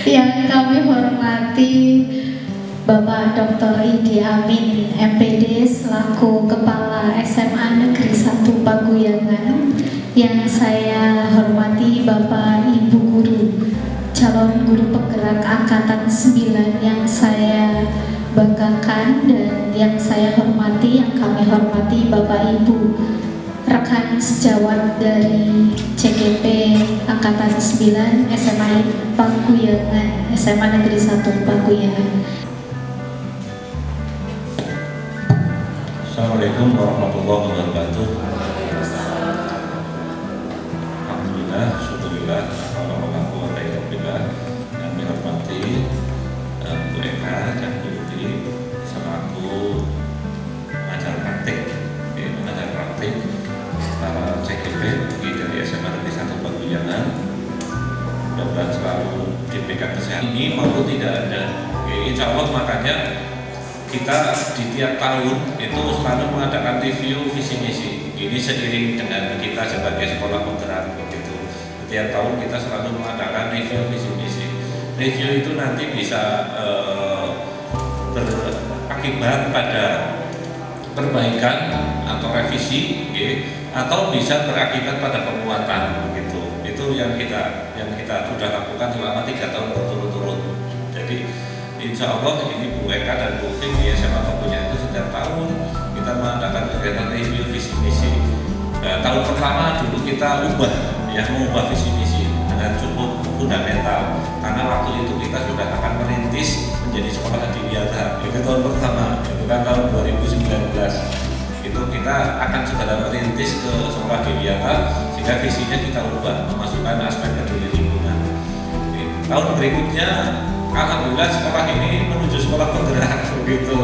Yang kami hormati Bapak Dr. Idi Amin, MPD selaku Kepala SMA Negeri 1 Paguyangan. Yang saya hormati Bapak Ibu Guru, calon guru penggerak Angkatan 9 yang saya banggakan, dan yang saya hormati, yang kami hormati Bapak Ibu rekan sejawat dari CGP Angkatan 9 SMA Paguyangan, SMA Negeri 1 Paguyangan. Assalamualaikum warahmatullahi wabarakatuh. Alhamdulillah, syukurillah, alhamdulillah. Yang dihormati Bu Eka dan Bu Yudi selaku pengajar praktik para CGP dari SMA Negeri 1 Paguyangan. Mudah-mudahan selalu diberikan kesehatan ini maupun tidak ada. Insya Allah, makanya kita di tiap tahun itu selalu mengadakan review visi misi. Ini seiring dengan kita sebagai sekolah penggerak begitu. Tiap tahun kita selalu mengadakan review visi misi. Review itu nanti bisa berakibat pada perbaikan atau revisi, atau bisa berakibat pada penguatan begitu. Itu yang kita sudah lakukan selama 3 tahun berturut-turut. Jadi insya Allah ini Bu Eka dan Bu Fik di SMA Paguyangan itu setiap tahun kita mengadakan kegiatan review visi misi. Tahun pertama dulu kita mengubah visi misi dengan cukup fundamental, karena waktu itu kita sudah akan merintis menjadi sekolah adiwiyata. Itu tahun pertama, itu kan tahun 2019. Itu kita akan segera merintis ke sekolah adiwiyata, sehingga visinya kita ubah, memasukkan aspek peduli lingkungan. Tahun berikutnya alhamdulillah sekolah ini menuju sekolah penggerak begitu,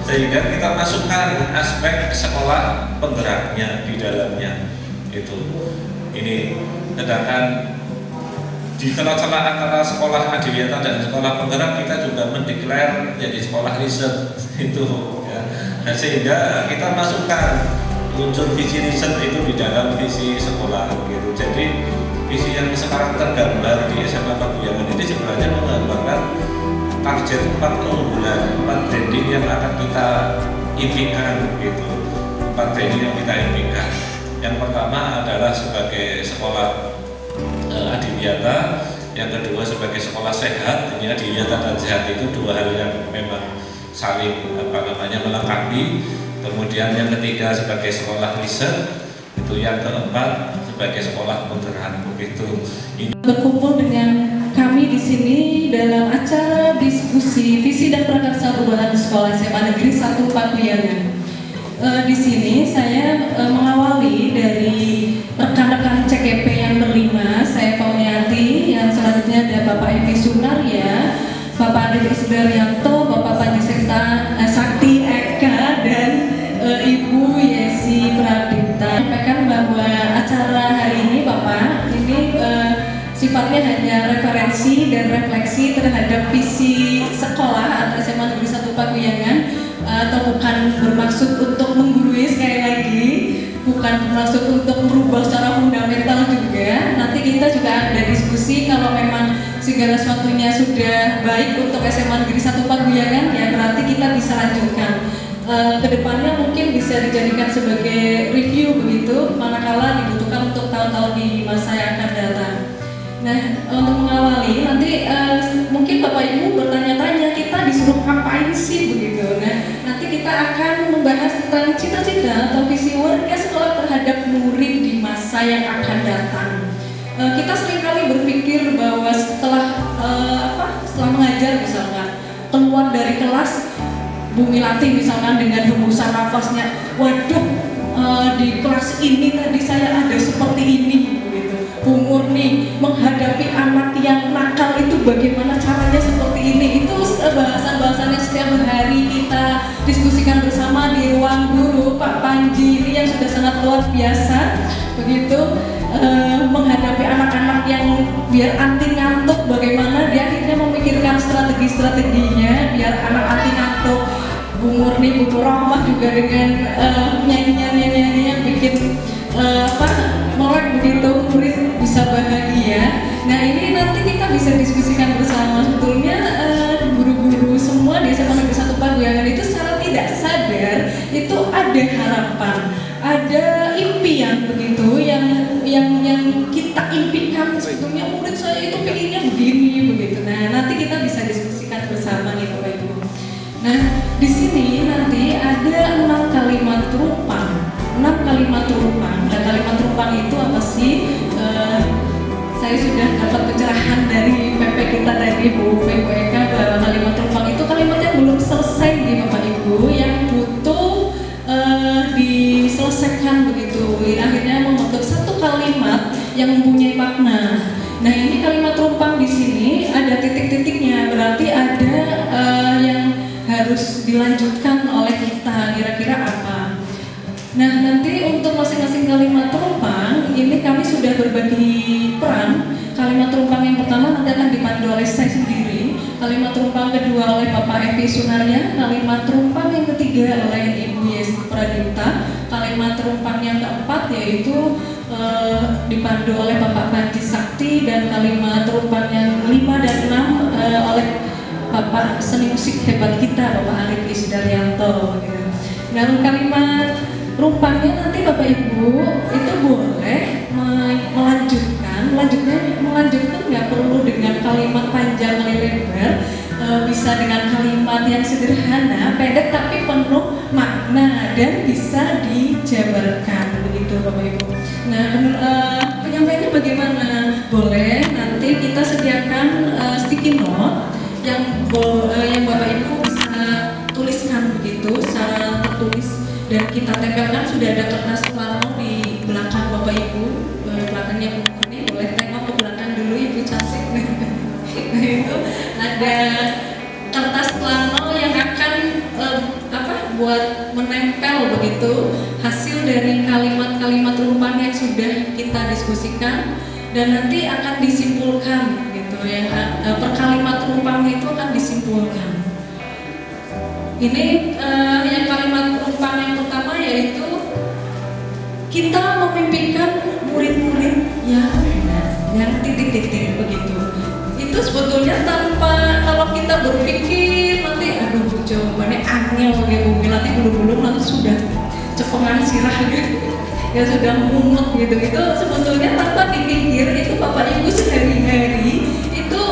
sehingga kita masukkan aspek sekolah penggeraknya di dalamnya itu. Ini sedangkan di tengah-tengah antara sekolah adiwiyata dan sekolah penggerak kita juga mendeklar jadi sekolah riset itu ya. Nah, sehingga kita masukkan unsur visi riset itu di dalam visi sekolah gitu. Jadi visi yang sekarang tergambar di SMA Paguyangan ini sebenarnya menggambarkan target 4 unggulan, 4 branding yang akan kita impikan gitu. 4 branding yang kita impikan. Yang pertama adalah sebagai sekolah adiwiyata, yang kedua sebagai sekolah sehat. Ini adiwiyata dan sehat itu dua hal yang memang saling melengkapi. Kemudian yang ketiga sebagai sekolah riset, itu yang keempat sebagai sekolah penggerak begitu. Berkumpul dengan kami di sini dalam acara diskusi visi dan prakarsa perubahan sekolah SMA Negeri 1 Paguyangan. Di sini saya mengawali dari rekan-rekan CGP yang berlima. Saya Pauniati, yang selanjutnya ada Bapak Evi Sunaria, Bapak Adi Isdaryanto, Bapak Panji Sakti Eka, dan Ibu Yesi Pradipta. Sampaikan bahwa acara hari ini Bapak ini sifatnya hanya referensi dan refleksi terhadap visi sekolah atau SMA Negeri 1 Paguyangan, atau bukan bermaksud untuk menggurui, sekali lagi bukan bermaksud untuk merubah secara fundamental juga. Nanti kita juga ada diskusi, kalau memang segala sesuatunya sudah baik untuk SMA Negeri 1 Paguyangan, ya berarti kita bisa lanjutkan. Kedepannya mungkin bisa dijadikan sebagai review begitu, manakala dibutuhkan untuk tahun-tahun di masa yang akan datang. Nah, untuk mengawali nanti mungkin Bapak Ibu bertanya-tanya, kita disuruh ngapain sih begitu. Nah, nanti kita akan membahas tentang cita-cita atau visi warga sekolah terhadap murid di masa yang akan datang. Kita seringkali berpikir bahwa setelah mengajar misalkan, keluar dari kelas, Bu Milati misalkan dengan hembusan nafasnya, waduh, di kelas ini tadi saya ada seperti ini. Bu Murni menghadapi anak yang nakal itu bagaimana caranya seperti ini. Itu bahasan-bahasan yang setiap hari kita diskusikan bersama di ruang guru. Pak Panji ini yang sudah sangat luar biasa begitu, menghadapi anak-anak yang biar anti ngantuk, bagaimana dia akhirnya memikirkan strategi-strateginya biar anak anti ngantuk. Bu Murni, Bu Rahmah juga dengan nyanyi-nyanyi yang bikin melek begitu, murid bisa bahagia. Nah, ini nanti kita kita bisa diskusikan bersama. Sebetulnya guru-guru semua di SMA Negeri 1 Paguyangan itu secara tidak sadar itu ada harapan, ada impian begitu yang kita impikan. Sebetulnya murid saya itu pengennya begini begitu. Nah, nanti kita bisa diskusikan bersama nih Bapak Ibu. Nah, di sini nanti ada 6 kalimat rumpang. 6 kalimat rumpang. Dan kalimat rumpang itu apa sih? Saya sudah dapat pencerahan dari PP kita tadi Bu Eka bahwa kalimat rumpang itu kalimatnya belum selesai nih Bapak Ibu, yang butuh diselesaikan begitu. Akhirnya membentuk satu kalimat yang mempunyai makna. Nah, ini kalimat rumpang di sini ada titik-titiknya, berarti ada yang harus dilanjutkan oleh kita, kira-kira apa. Nah, nanti untuk masing-masing kalimat rumpang ini kami sudah berbagi peran. Kalimat rumpang yang pertama nanti akan dipandu oleh saya sendiri, kalimat rumpang kedua oleh Bapak Evi Sunarya, kalimat rumpang yang ketiga oleh Ibu Yesi Pradipta, kalimat rumpang yang keempat yaitu dipandu oleh Bapak Panji Sakti, dan kalimat rumpang yang 5 dan 6 oleh Bapak seni musik hebat kita, Bapak Arif Isdaryanto. Dan kalimat rumpangnya nanti Bapak Ibu itu boleh melanjutkan nggak perlu dengan kalimat panjang lebar, bisa dengan kalimat yang sederhana, pendek tapi penuh makna dan bisa dijabarkan begitu Bapak Ibu. Nah, penyampaiannya bagaimana? Boleh nanti kita sediakan sticky note yang Bapak Ibu bisa tuliskan begitu secara tertulis, dan kita tempelkan. Sudah ada kertas plano di belakang Bapak Ibu, belakangnya Bu Murni, boleh tengok ke belakang dulu Ibu Casik. Nah, itu ada kertas plano yang akan buat menempel begitu hasil dari kalimat-kalimat rumpang yang sudah kita diskusikan, dan nanti akan disimpulkan gitu, yang per kalimat rumpang itu akan disimpulkan. Ini yang kalimat rumpang yang pertama yaitu kita memimpikan murid-murid yang titik-titik begitu. Itu sebetulnya tanpa, kalau kita berpikir nanti aduh jawabannya angel kayak Bu Mila, nanti belum nanti sudah cepengan sirah gitu. Ya sudah mumet gitu. Itu sebetulnya tanpa dipikir, itu Bapak Ibu sehari-hari itu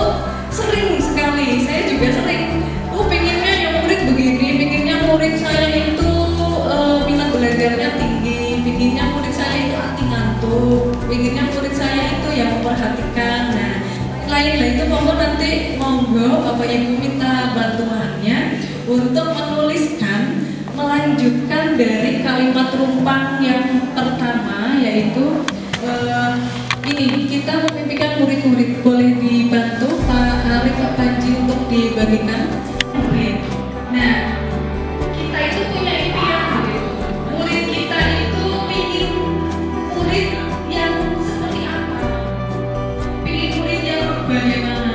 sering sekali, saya juga sering pengennya yang murid begini, pengennya murid saya itu minat belajarnya tinggi, pengennya murid saya itu anti ngantuk, pengennya murid saya itu yang memperhatikan. Nah, lain itu monggo Bapak Ibu minta bantuannya untuk melanjutkan dari kalimat rumpang yang pertama, yaitu ini kita memimpikan murid-murid. Boleh dibantu Pak Arif, Pak Panji untuk dibagikan murid. Nah, kita itu punya impian begitu. Murid kita itu ingin murid yang seperti apa? Ingin murid yang bagaimana?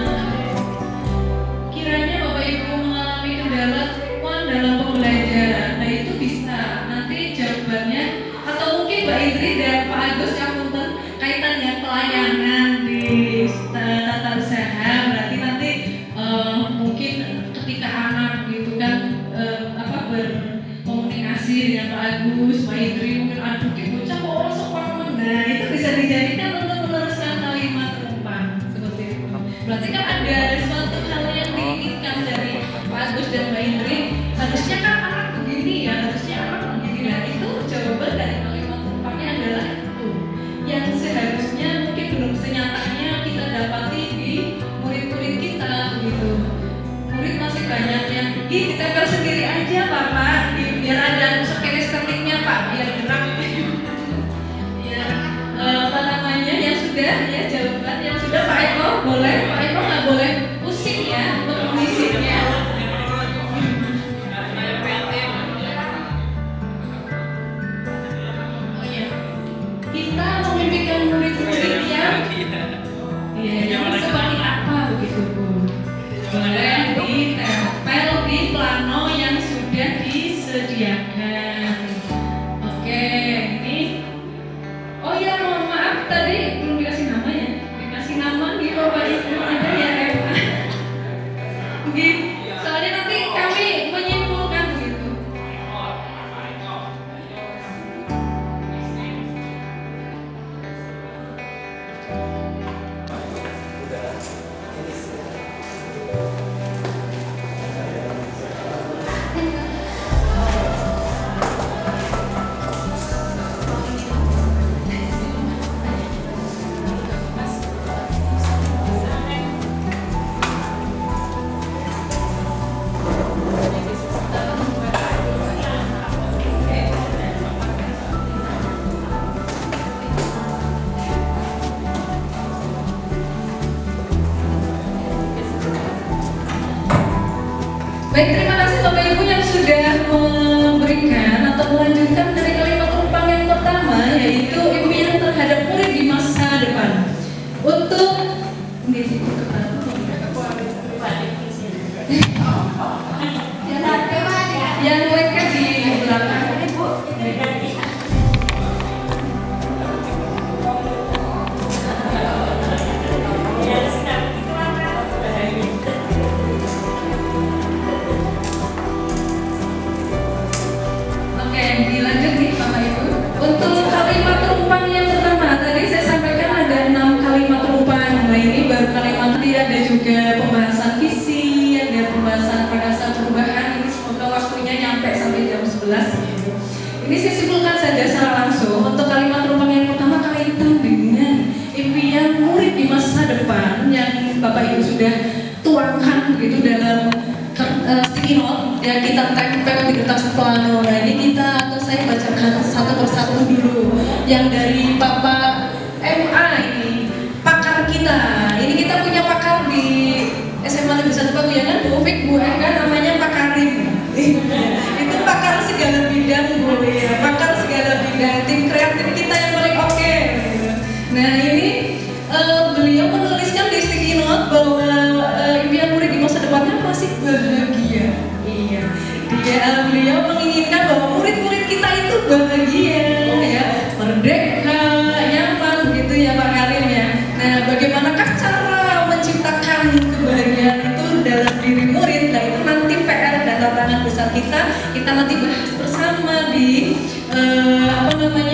Kiranya Bapak Ibu mengalami kendala dalam pembelajaran, nah itu bisa nanti jawabannya, atau mungkin Mbak Indri dan Pak Agus yang punten kaitan dengan pelayanan di tata usaha, berarti nanti mungkin ketika anak gitu kan berkomunikasi dengan Pak Agus, Mbak Indri mungkin aduh bocah kok orang sepanjang, nah itu bisa dijadikan untuk meneruskan kalimat rumpang seperti itu. Berarti kan ada suatu hal yang diinginkan dari Pak Agus dan Mbak Indri, harusnya kan anak begini ya, harusnya anak begini. Nah itu jawaban dari kalimat rumpangnya adalah itu yang seharusnya mungkin belum senyatanya kita dapati di murid-murid kita gitu. Murid masih banyak yang ditempel sendiri aja Bapak, biar ada skenis-skenisnya Pak, biar gerak. Ya, apa namanya yang sudah ya, jawaban yang sudah Pak Eko boleh, Pak Eko nggak boleh pusing ya untuk mengisinya. Kita memimpikan murid-murid yang seperti apa begitu Bu? Boleh ditempel di plano yang sudah disediakan. Oke, ini. Oh ya, mohon maaf tadi belum dikasih nama ya. Dikasih nama nih Bapak Ibu ada Baik, terima kasih Bapak Ibu yang sudah memberikan atau melanjutkan dari kalimat penumpang yang pertama, yaitu impian terhadap murid di masa depan. Untuk yang mereka di belakang. Oke, dilanjut nih Bapak Ibu. Untuk kalimat penumpang yang pertama, tadi saya sampaikan ada 6 kalimat penumpang. Nah ini baru kalimat, nanti ada juga pembahasan visi, ada pembahasan prakasa perubahan. Ini semoga waktunya nyampe sampai jam 11 gitu. Ini saya simpulkan saja secara langsung. Untuk kalimat penumpang yang pertama kaitan dengan impian murid di masa depan yang Bapak Ibu sudah tuangkan begitu dalam sticky note yang kita tempel di kertas plano. Nah ini kita atau saya bacakan satu persatu dulu. Yang dari Bapak MA ini, pakar kita. Ini kita punya pakar di SMA Negeri 1 Pakuyangan, Bu Ufik, Bu Eka, namanya Pak Karim. Itu pakar segala bidang, Bu ya. Pakar segala bidang, tim kreatif kita yang paling oke. Nah ini beliau menuliskan di sticky note bahwa impian murid di masa depannya masih bahagia. Iya, beliau menginginkan bahwa murid-murid kita itu bahagia, ya, merdeka, nyaman, gitu ya Pak Karim ya. Nah, bagaimanakah cara menciptakan kebahagiaan itu dalam diri murid? Nah itu nanti PR dan tantangan besar kita nanti bahas bersama di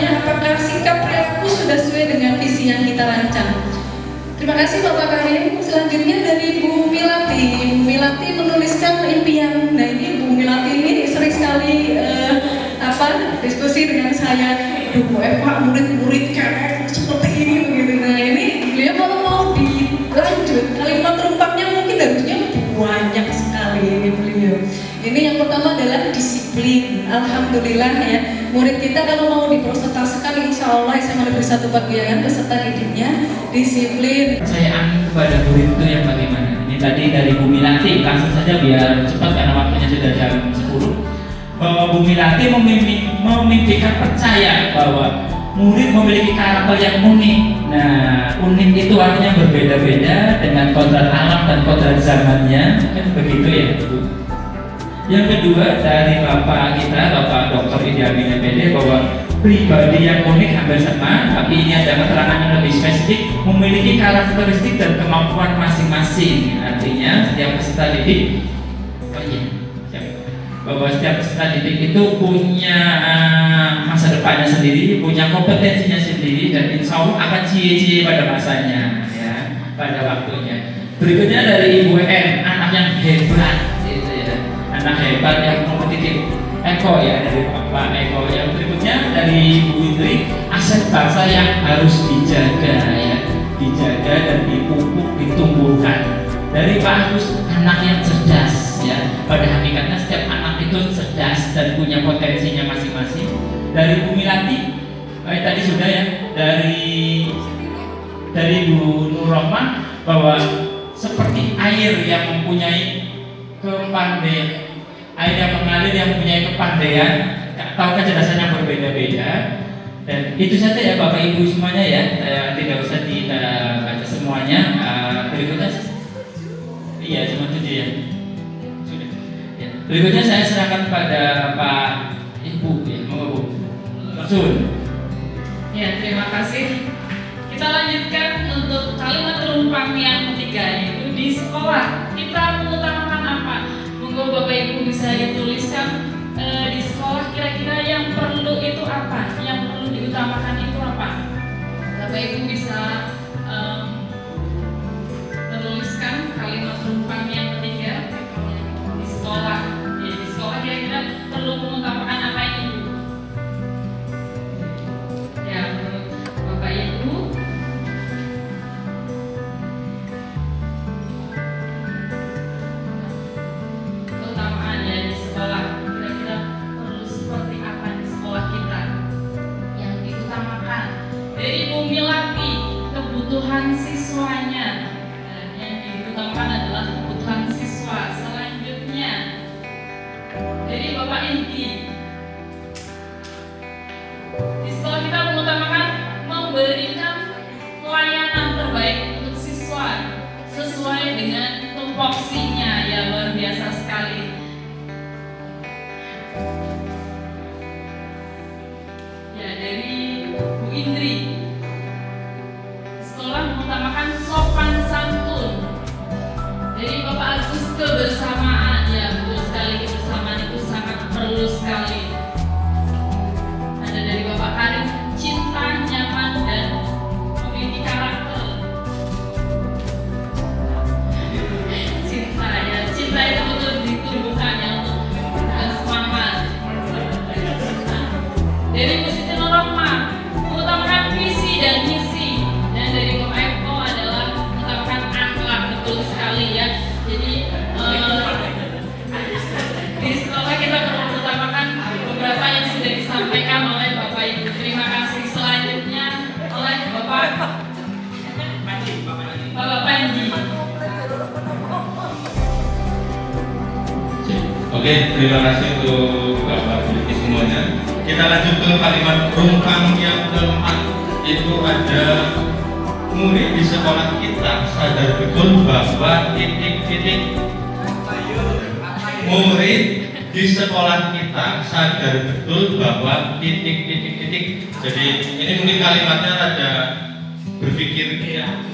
apakah sikap perilaku sudah sesuai dengan visi yang kita rancang. Terima kasih Bapak Karim. Selanjutnya dari Bu Milati. Bu Milati menuliskan impian. Nah ini Bu Milati ini sering sekali diskusi dengan saya. Bu Eva, murid-murid kayak seperti ini begitu. Nah ini beliau kalau mau dilanjut kalimat terumpaknya mungkin harusnya lebih banyak sekali ini beliau. Ini yang pertama adalah disiplin. Alhamdulillah ya, murid kita kalau mau dipresentasikan insya Allah SMA Negeri 1 Pakuyangan beserta didiknya disiplin. Kepercayaan kepada murid itu yang bagaimana? Ini tadi dari Bu Milati, langsung saja biar cepat karena waktunya sudah jam 10. Bahwa Bu Milati memimpikan percaya bahwa murid memiliki karakter yang unik. Nah, unik itu artinya berbeda-beda dengan kodrat alam dan kodrat zamannya, kan begitu ya Bu. Yang kedua dari Bapak kita, Bapak Dr. Idi Amin MPD, bahwa pribadi yang unik hampir sama, tapi ini ada keterangan yang lebih spesifik, memiliki karakteristik dan kemampuan masing-masing. Artinya setiap peserta didik, bahwa setiap peserta didik itu punya masa depannya sendiri, punya kompetensinya sendiri, dan insya Allah akan cie-cie pada masanya, ya, pada waktunya. Berikutnya dari Ibu M, anak yang hebat. Anak hebat yang kompetitif. Eko ya, dari Pak Eko. Yang berikutnya dari Bu Indri, aset bangsa yang harus dijaga ya, dijaga dan dipupuk, ditumbuhkan. Dari Pak Agus, anak yang cerdas ya. Pada hakikatnya setiap anak itu cerdas dan punya potensinya masing-masing. Dari Bu Milati, tadi sudah ya, dari Bu Nur Rahman, bahwa seperti air yang mempunyai kepandaian, air yang mengalir yang mempunyai kepandaian, tahu kecerdasan yang berbeda-beda. Dan itu saja ya Bapak Ibu semuanya ya, tidak usah kita baca semuanya. Berikutnya, iya cuma 7 ya. Sudah. Ya. Berikutnya saya serahkan pada Pak Ibu ya, mau Bu. Langsung. Ya, terima kasih. Kita lanjutkan untuk kalimat penumpang yang ketiga, yaitu di sekolah kita mengutamakan apa? Monggo Bapak Ibu bisa dituliskan di sekolah kira-kira yang perlu itu apa? Yang perlu diutamakan itu apa? Bapak Ibu bisa menuliskan kalimat penumpang yang ketiga di sekolah. Ya, di sekolah kira-kira perlu mengutamakan apa itu? Ya, menurut Bapak Ibu. Dari Bu Milati, kebutuhan siswa Indri. Sekolah mengutamakan sopan santun. Dari Bapak Agus, kebersamaan. Ya, betul sekali, kebersamaan itu sangat perlu sekali. Ada dari Bapak Karim, cinta, nyaman, dan memiliki karakter. Cinta, ya, cinta itu betul ditumbuhkan ya untuk semangat. Dari Bu Siti Nurrohmah, mengutamakan visi dan misi. Dan dari Bapak Eko adalah mengutamakan akhlak, betul sekali ya. Jadi di sekolah kita perlu mengutamakan beberapa yang sudah disampaikan oleh Bapak Ibu. Terima kasih. Selanjutnya oleh Bapak Panji. Oke, terima kasih untuk Bapak Ibu semuanya. Kita lanjut ke kalimat rumpang yang keempat. Itu ada murid di sekolah kita sadar betul bahwa titik-titik. Murid di sekolah kita sadar betul bahwa titik-titik. Jadi ini mungkin kalimatnya ada berpikir ya.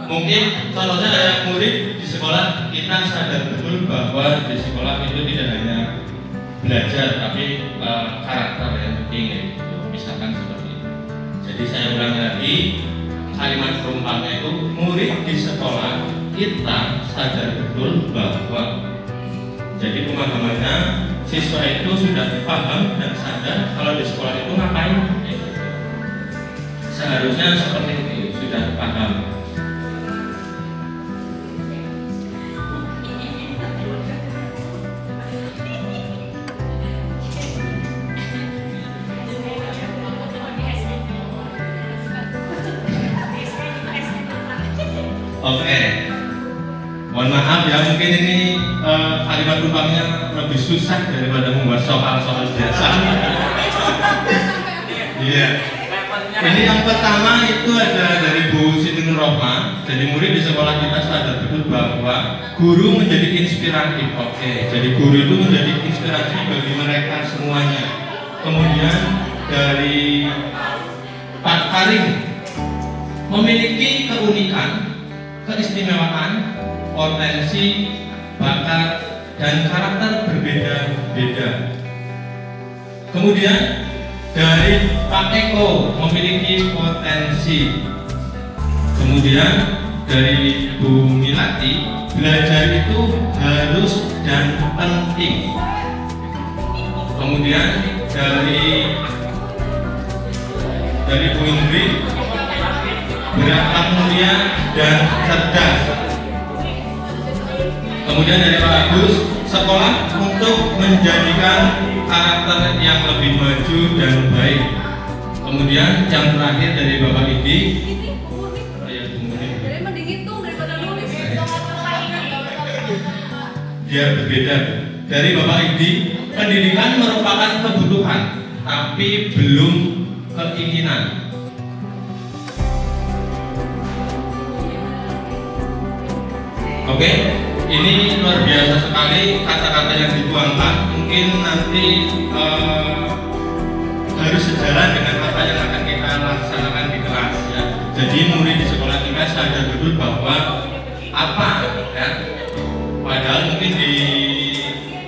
Mungkin contohnya ada murid di sekolah kita sadar betul bahwa di sekolah itu tidak hanya belajar tapi karakter yang penting gitu. Misalkan seperti itu. Jadi saya ulangi lagi kalimat perumpamanya itu murid di sekolah kita sadar betul bahwa jadi pemahamannya siswa itu sudah paham dan sadar kalau di sekolah itu ngapain gitu. Seharusnya seperti itu sudah paham. Oke, mohon maaf ya, mungkin ini kalimat rumpangnya lebih susah daripada membuat soal-soal biasa. Iya. Ini yang pertama itu ada dari Bu Siti Nurrohmah. Jadi murid di sekolah kita sadar betul bahwa guru menjadi inspiratif. Oke, jadi guru itu menjadi inspirasi bagi mereka semuanya. Kemudian dari Pak Karim memiliki keunikan, keistimewaan, potensi, bakat, dan karakter berbeda-beda. Kemudian dari Pak Eko memiliki potensi. Kemudian dari Bu Milati, belajar itu harus dan penting. Kemudian dari Bu Indri, berakhlak mulia dan cerdas. Kemudian dari Pak Agus, sekolah untuk menjadikan karakter yang lebih maju dan baik. Kemudian yang terakhir dari Bapak Idi, dia berbeda. Dari Bapak Idi, pendidikan merupakan kebutuhan, tapi belum keinginan. Oke, ini luar biasa sekali kata-kata yang dituangkan. Mungkin nanti harus sejalan dengan apa yang akan kita laksanakan di kelas ya. Jadi murid di sekolah kita sadar betul bahwa apa ya, padahal mungkin di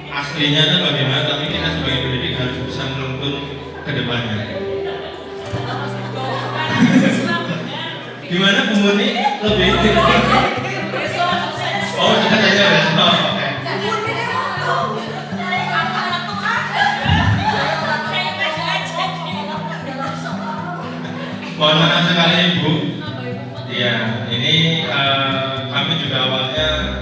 aslinya itu bagaimana, tapi kita sebagai pendidik harus bisa menuntun ke depannya. Gimana Bu Muni? Lebih oh, kita saja besok. Mohon maaf sekali Ibu. Iya, ini kami juga awalnya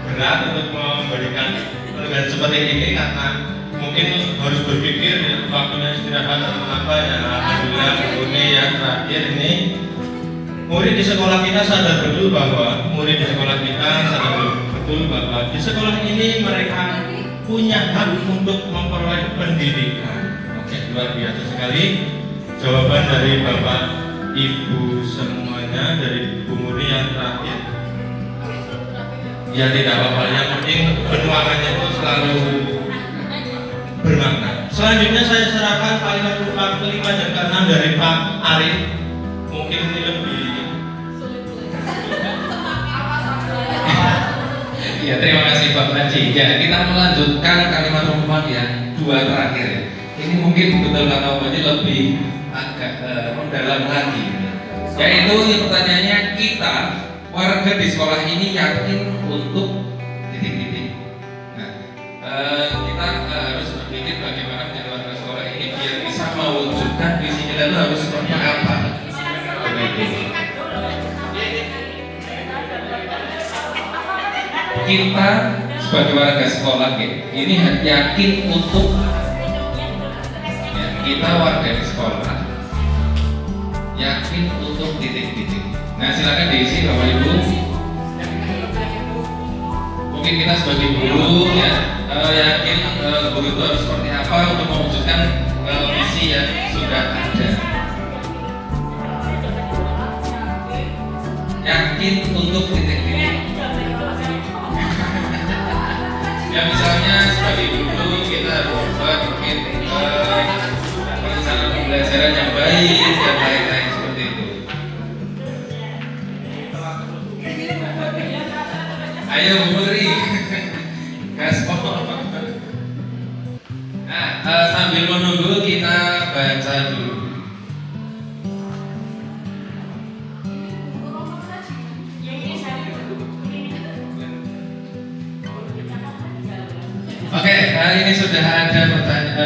berat untuk memberikan penugasan seperti ini karena mungkin harus berpikir ya, waktunya istirahat atau apa ya. Alhamdulillah ini yang terakhir ini murid di sekolah kita sadar betul bahwa di sekolah ini mereka punya hak untuk memperoleh pendidikan. Oke, luar biasa sekali jawaban dari Bapak Ibu semuanya, dari Bu Muni yang terakhir. Ya tidak apa-apa, yang penting penuangannya itu selalu bermakna. Selanjutnya saya serahkan kalimat kelima dan keenam dari Pak Arif. Mungkin ini lebih. Ya, terima kasih Pak Panji. Ya, kita melanjutkan kalimat umpan yang dua terakhir ya. Ini mungkin betul kata Pak Panji lebih agak mendalam lagi. Yaitu pertanyaannya, kita warga di sekolah ini yakin untuk titik-titik. Nah, kita harus berpikir bagaimana menjadi warga sekolah ini biar bisa mewujudkan visi kita itu harus seperti apa. Kita sebagai warga sekolah ini yakin untuk ya, kita warga di sekolah yakin untuk titik-titik. Nah, silakan diisi Bapak Ibu. Mungkin kita sebagai guru ya yakin guru itu harus seperti apa untuk mewujudkan visi yang sudah ada. Yakin untuk titik-titik. Ya misalnya sebagai guru kita harus membuat mungkin perencanaan pembelajaran yang baik dan lain-lain seperti itu. Ayo Bu Putri, gaspol. Nah, sambil menunggu kita baca dulu. Oke, hari ini sudah ada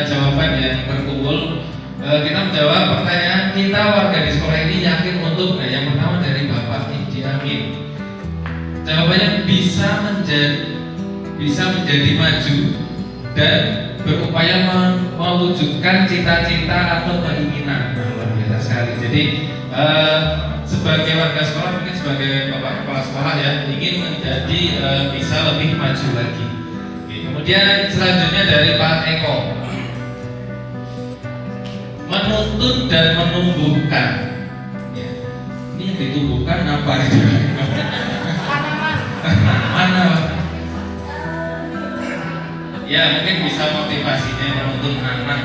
jawaban yang terkumpul. Kita menjawab pertanyaan kita warga di sekolah ini yakin untuk. Nah, yang pertama dari Bapak Idi Amin. Jawabannya bisa menjadi maju dan berupaya mewujudkan cita-cita atau keinginan. Luar biasa sekali. Jadi sebagai warga sekolah, mungkin sebagai Bapak Kepala Sekolah ya, ingin menjadi bisa lebih maju lagi. Kemudian selanjutnya dari Pak Eko, menuntut dan menumbuhkan. Ya. Ini yang ditumbuhkan apa itu? Mana? Ya mungkin bisa motivasinya menuntut anak.